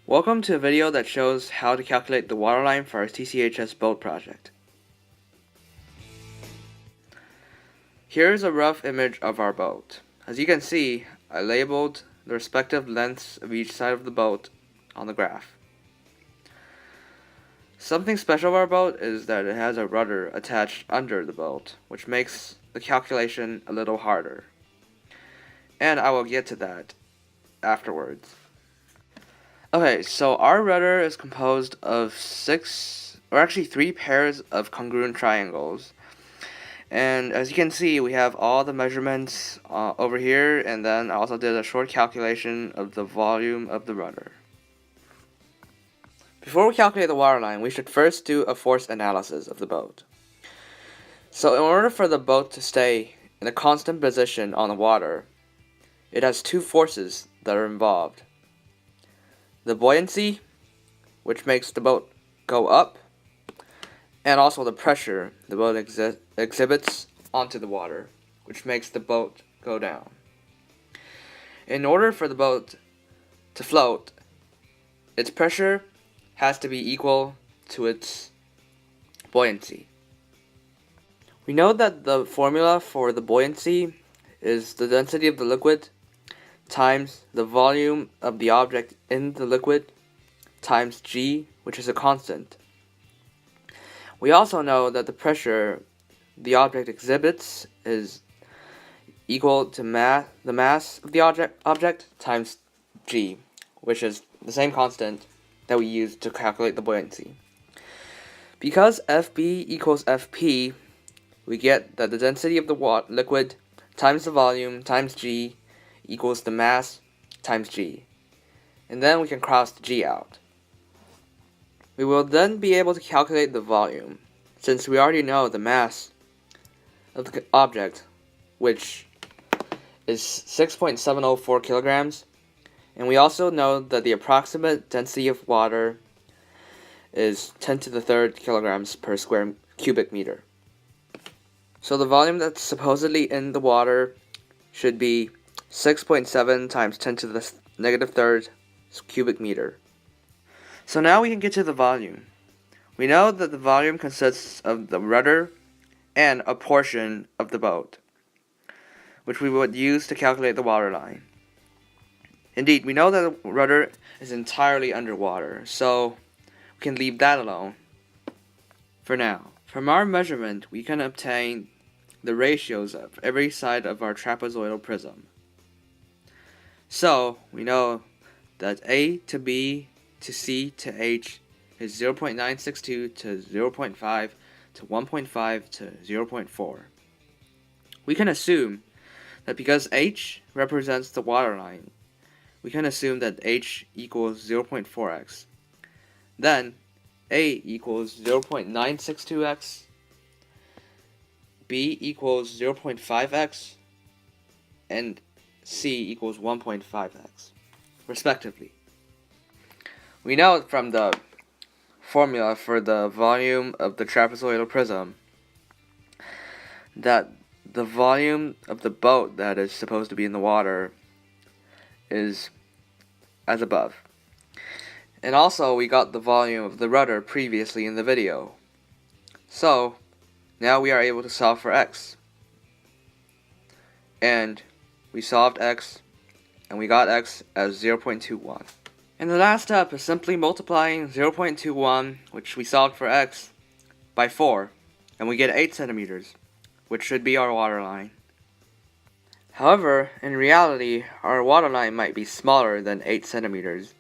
Welcome to a video that shows how to calculate the waterline for our TCHS boat project. Here's a rough image of our boat. As you can see, I labeled the respective lengths of each side of the boat on the graph. Something special about our boat is that it has a rudder attached under the boat, which makes the calculation a little harder. And I will get to that afterwards. Okay, so our rudder is composed of three pairs of congruent triangles. And as you can see, we have all the measurements over here, and then I also did a short calculation of the volume of the rudder. Before we calculate the waterline, we should first do a force analysis of the boat. So in order for the boat to stay in a constant position on the water, it has two forces that are involved. The buoyancy, which makes the boat go up, and also the pressure the boat exhibits onto the water, which makes the boat go down. In order for the boat to float, its pressure has to be equal to its buoyancy. We know that the formula for the buoyancy is the density of the liquid times the volume of the object in the liquid times G, which is a constant. We also know that the pressure the object exhibits is equal to the mass of the object times G, which is the same constant that we use to calculate the buoyancy. Because FB equals FP, we get that the density of the liquid times the volume times G equals the mass times G. And then we can cross the G out. We will then be able to calculate the volume, since we already know the mass of the object, which is 6.704 kilograms, and we also know that the approximate density of water is 10 to the third kilograms per square cubic meter. So the volume that's supposedly in the water should be 6.7 times 10 to the negative third cubic meter. So now we can get to the volume. We know that the volume consists of the rudder and a portion of the boat, which we would use to calculate the waterline. Indeed, we know that the rudder is entirely underwater, so we can leave that alone for now. From our measurement, we can obtain the ratios of every side of our trapezoidal prism. So, we know that A to B to C to H is 0.962 to 0.5 to 1.5 to 0.4. We can assume that because H represents the waterline, we can assume that H equals 0.4x. Then, A equals 0.962x, B equals 0.5x, and C equals 1.5x, respectively. We know from the formula for the volume of the trapezoidal prism that the volume of the boat that is supposed to be in the water is as above. And also we got the volume of the rudder previously in the video. So now we are able to solve for x. And we solved x, and we got x as 0.21. And the last step is simply multiplying 0.21, which we solved for x, by 4, and we get 8 centimeters, which should be our waterline. However, in reality, our waterline might be smaller than 8 centimeters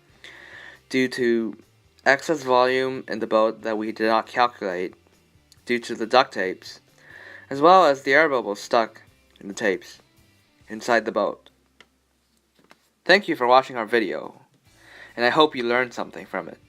due to excess volume in the boat that we did not calculate due to the duct tapes, as well as the air bubbles stuck in the tapes inside the boat. Thank you for watching our video, and I hope you learned something from it.